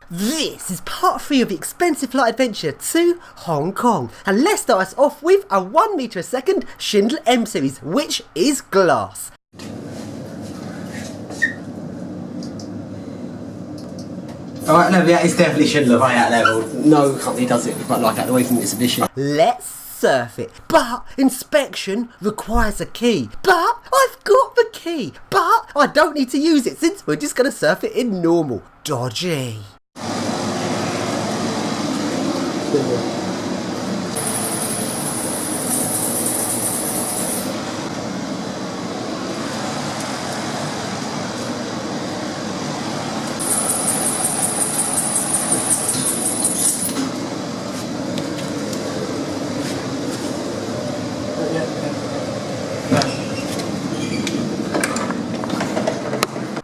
This is part 3 of the expensive flight adventure to Hong Kong, and let's start us off with a 1 metre a second Schindler M series, which is glass. Alright, no, that is definitely Schindler by that level. No company does it quite like that the way from Exhibition. Let's surf it, but inspection requires a key. But I've got the key, but I don't need to use it since we're just going to surf it in normal. Dodgy.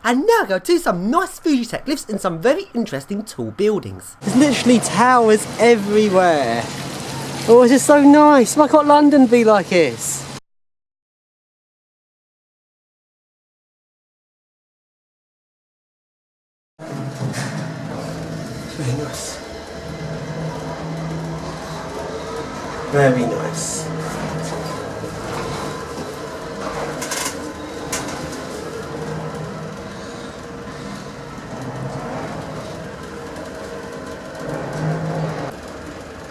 And now go to some nice Fuji tech lifts and some very interesting tall buildings. There's literally towers everywhere. Oh, it's just so nice. Why can't London be like this? Very nice. Very nice.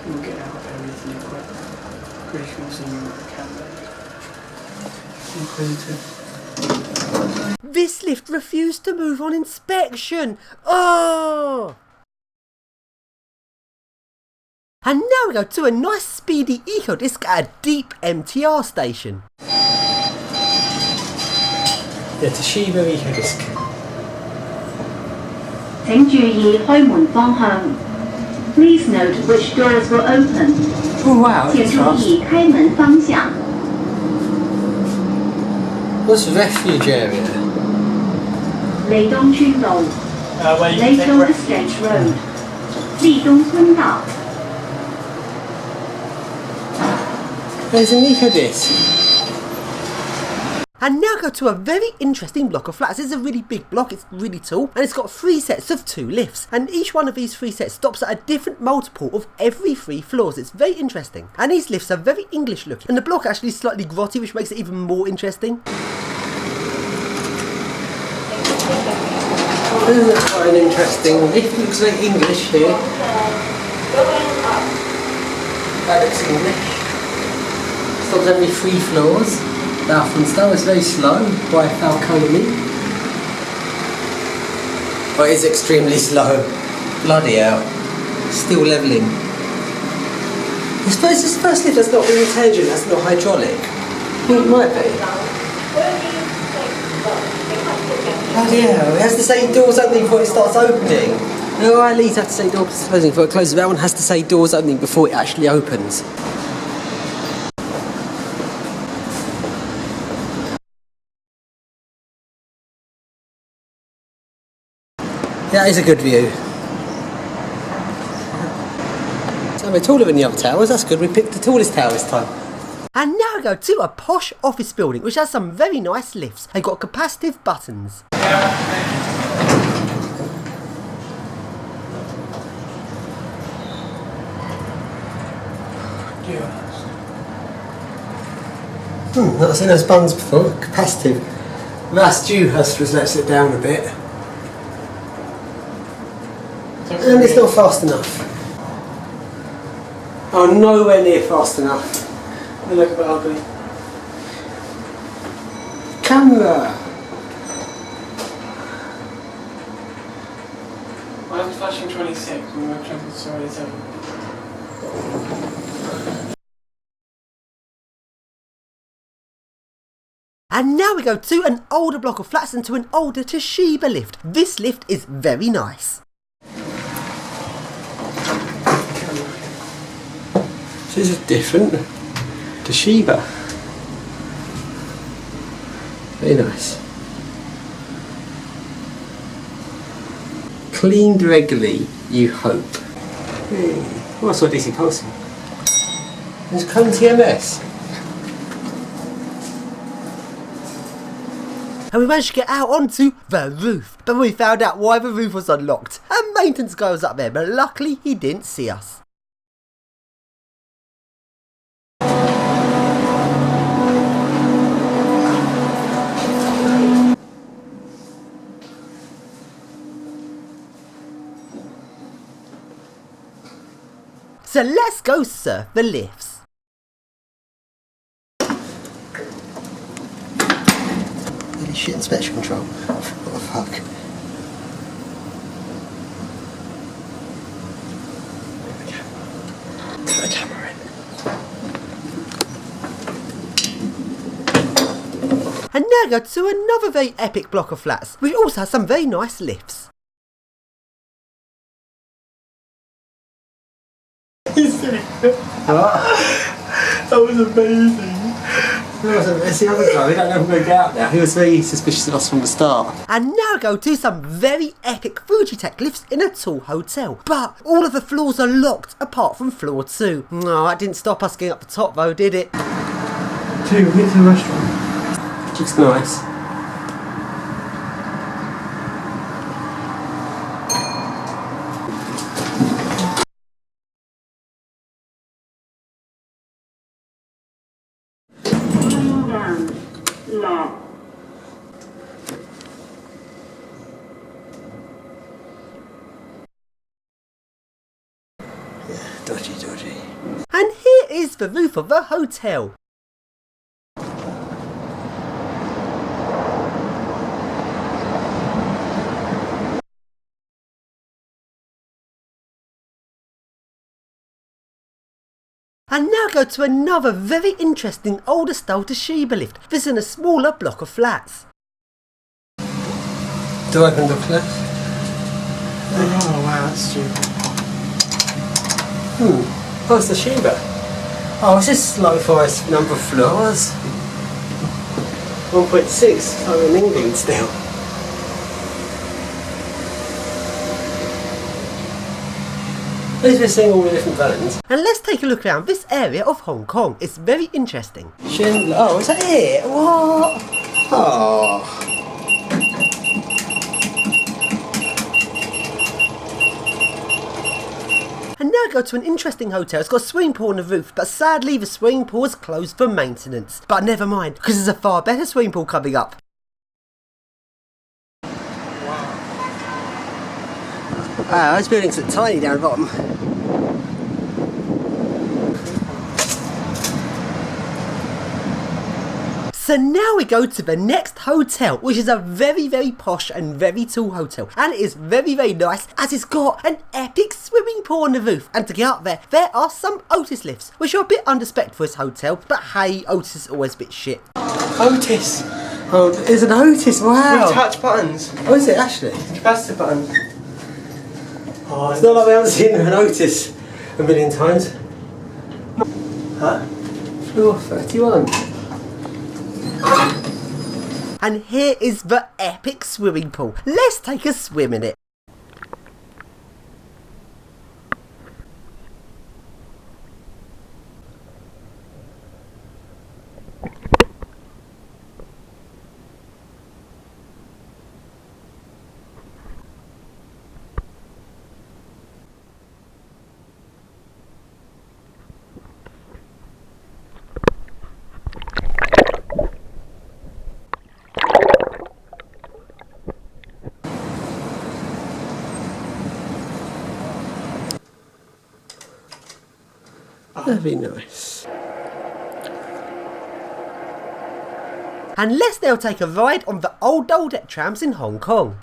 We'll get out of everything quite gracious and inquisitive. This lift refused to move on inspection. Oh! And now we go to a nice speedy eco disc at a deep MTR station. The Toshiba Eco Disc. 請注意開門方向 Please note which doors will open. Oh wow, 請 it's 注 fast. 意開門方向 What's refuge area? 利東村路 Little Exchange Road 利東村道 There's an Eco Disc. And now go to a very interesting block of flats. It's a really big block, it's really tall, and it's got 3 sets of 2 lifts. And each one of these 3 sets stops at a different multiple of every 3 floors. It's very interesting. And these lifts are very English looking. And the block actually is slightly grotty, which makes it even more interesting. Isn't that quite an interesting lift? It looks like English here. That looks English. Stops every 3 floors. Balfour style is very slow by Falcone. Oh, it is extremely slow. Bloody hell. Still levelling. I suppose this first lift that's not really intelligent, that's not hydraulic. Well, it might be. Bloody hell, it has to say doors opening before it starts opening. No, at least have to say doors closing before it closes. That one has to say doors opening before it actually opens. That is a good view. So we're taller than the other towers, that's good. We picked the tallest tower this time. And now we go to a posh office building, which has some very nice lifts. They've got capacitive buttons. Not seen those buttons before. Capacitive. That's Dewhurst was lets it down a bit. And it's not fast enough. Oh, nowhere near fast enough. They look a bit ugly. Camera! Why is it flashing 26 when we're jumping to 27? And now we go to an older block of flats and to an older Toshiba lift. This lift is very nice. This is different. Toshiba. Very nice. Cleaned regularly, you hope. Oh, I saw DC Pulsing. There's Chrome TMS. and we managed to get out onto the roof. But we found out why the roof was unlocked. A maintenance guy was up there, but luckily he didn't see us. So let's go surf the lifts. Really shit inspection control. What the fuck? Put the camera in. And now go to another very epic block of flats, which also has some very nice lifts. That was amazing. It's the other guy, we don't know if we're going to get out now. He was very suspicious of us from the start. And now go to some very epic Fuji Tech lifts in a tall hotel. But all of the floors are locked apart from floor 2. No, that didn't stop us getting up the top though, did it? Dude, we get to the restaurant. Looks nice. Lock. Dodgy. And here is the roof of the hotel. And now go to another very interesting older style Toshiba lift. This is in a smaller block of flats. Do I open the cliff? Oh wow, that's stupid. Oh, it's the Toshiba. Oh, it's just low-rise number of floors. 1.6. I'm in England still. At least we're seeing all the different vans. And let's take a look around this area of Hong Kong. It's very interesting. Oh, is that it? What? Oh. And now go to an interesting hotel. It's got a swimming pool on the roof, but sadly the swimming pool is closed for maintenance. But never mind, because there's a far better swimming pool coming up. Wow, those buildings look tiny down the bottom. So now we go to the next hotel, which is a very, very posh and very tall hotel. And it is very, very nice, as it's got an epic swimming pool on the roof. And to get up there, there are some Otis lifts, which are a bit underspec for this hotel. But hey, Otis is always a bit shit. Otis! Oh, there's an Otis, wow! With touch buttons. Oh, is it actually? Capacitor buttons. Oh, It's not like we haven't seen an Otis a million times. Huh? Floor 31. And here is the epic swimming pool. Let's take a swim in it. That'd be nice. And let's now take a ride on the old double-deck trams in Hong Kong.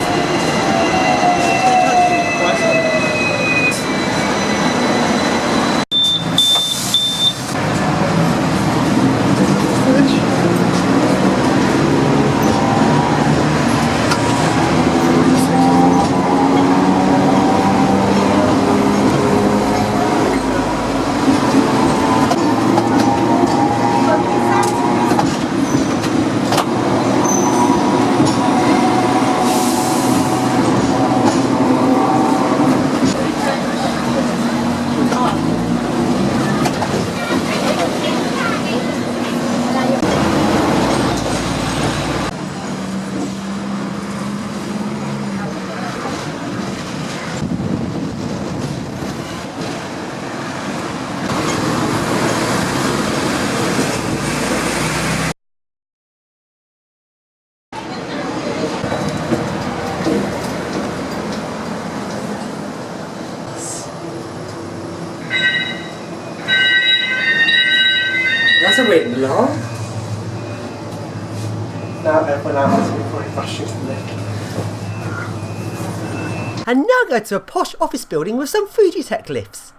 And now go to a posh office building with some Fujitech lifts.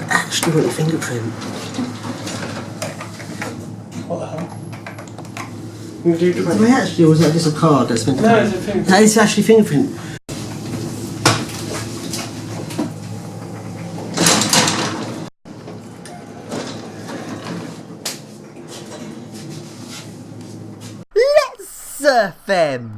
Actually want your fingerprint. What the hell? Did I actually, or was that just a card that's been... No, it's a fingerprint. That is actually fingerprint. Let's surf them!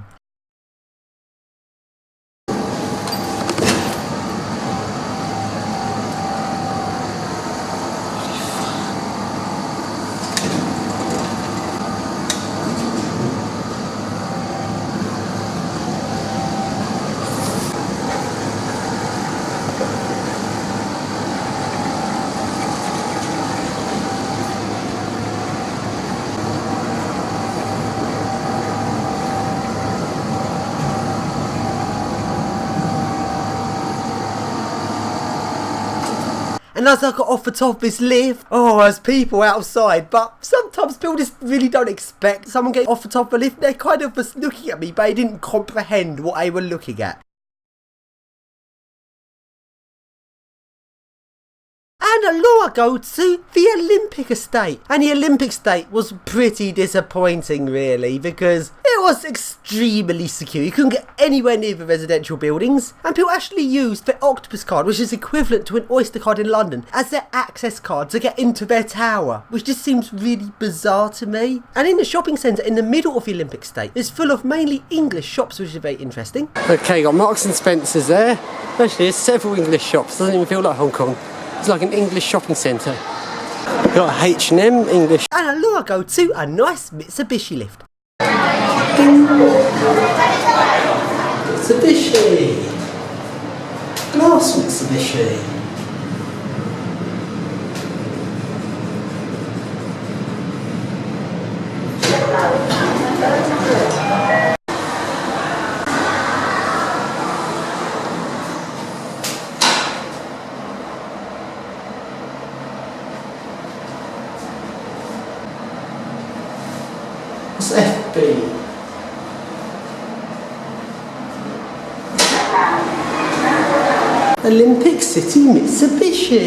And as I got off the top of this lift, oh, there's people outside, but sometimes people just really don't expect someone getting off the top of the lift. They kind of was looking at me, but they didn't comprehend what they were looking at. And along I go to the Olympic estate. And the Olympic estate was pretty disappointing really, because it was extremely secure. You couldn't get anywhere near the residential buildings. And people actually used the Octopus card, which is equivalent to an Oyster card in London, as their access card to get into their tower, which just seems really bizarre to me. And in the shopping centre in the middle of the Olympic estate, it's full of mainly English shops, which is very interesting. Okay, got Marks and Spencer's there. Actually, there's several English shops. Doesn't even feel like Hong Kong. It's like an English shopping centre. Got H&M, English. And along I go to a nice Mitsubishi lift. Mitsubishi. Glass Mitsubishi. What's FB? Olympic City Mitsubishi.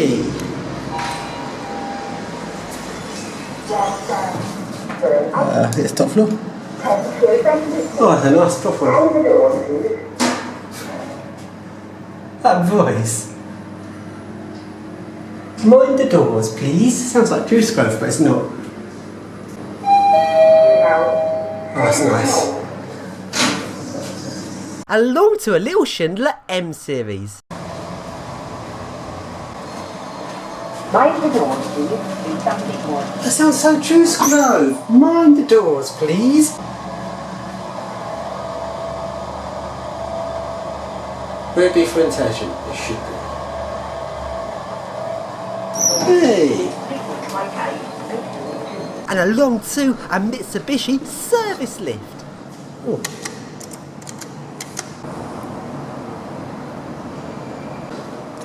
It's top floor. Oh, it's a nice top floor. That voice. Mind the doors, please. Sounds like SKYSCRAPER, but it's not. Oh, that's nice. Along to a little Schindler M series. Mind the doors, please. That sounds so SKYSCRAPER. Mind the doors, please. Will it be for intelligent? It should be. Hey! And along to a Mitsubishi service lift. Oh.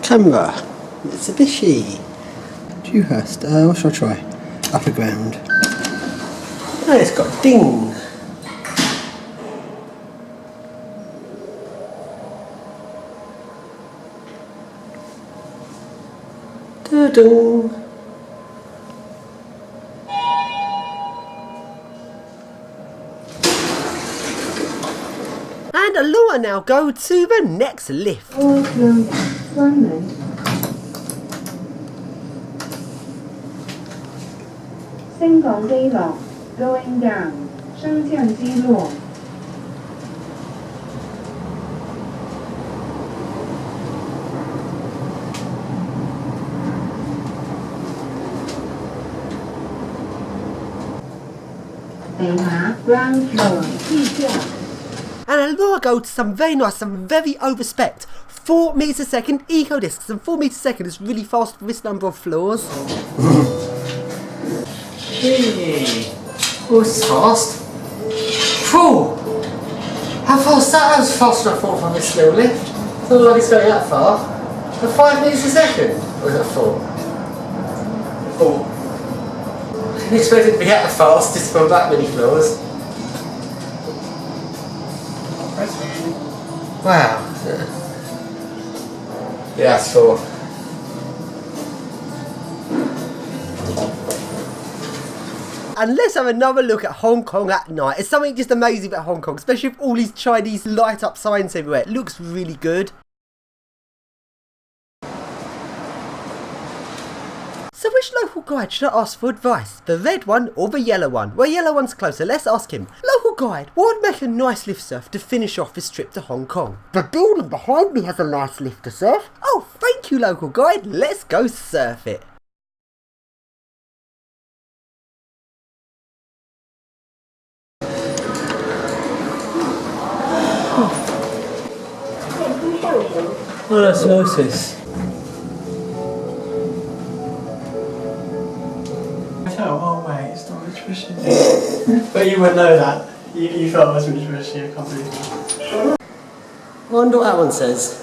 Camera. Mitsubishi. Dewhurst. What shall I try? Upper ground. Oh, it's got ding. Da-ding. And along I now go to the next lift. Going down. 升降机落. Ground floor. 地下. And along I go to some very nice, some very overspec 4 meters a second eco discs, and 4 meters a second is really fast for this number of floors. Hey. Oh, this is fast. Whew. How fast is that? That was faster than I thought from this little lift. It doesn't look like it's going that far. At 5 meters a second? Or is it 4? 4. I didn't expect it to be that fast just from that many floors. impressive, actually. Wow. Yeah, that's 4. And let's have another look at Hong Kong at night. It's something just amazing about Hong Kong, especially with all these Chinese light up signs everywhere. It looks really good. So which local guide should I ask for advice? The red one or the yellow one? Well, yellow one's closer, let's ask him. Local guide, what would make a nice lift surf to finish off this trip to Hong Kong? The building behind me has a nice lift to surf. Oh, thank you local guide, let's go surf it. What osmosis? Oh wait, it's not rich fishing. But you wouldn't know that. You thought it was rich fishing, I can't believe that. I wonder what that one says.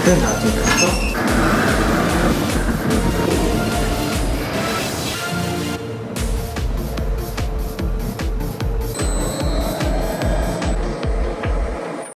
Good, how do you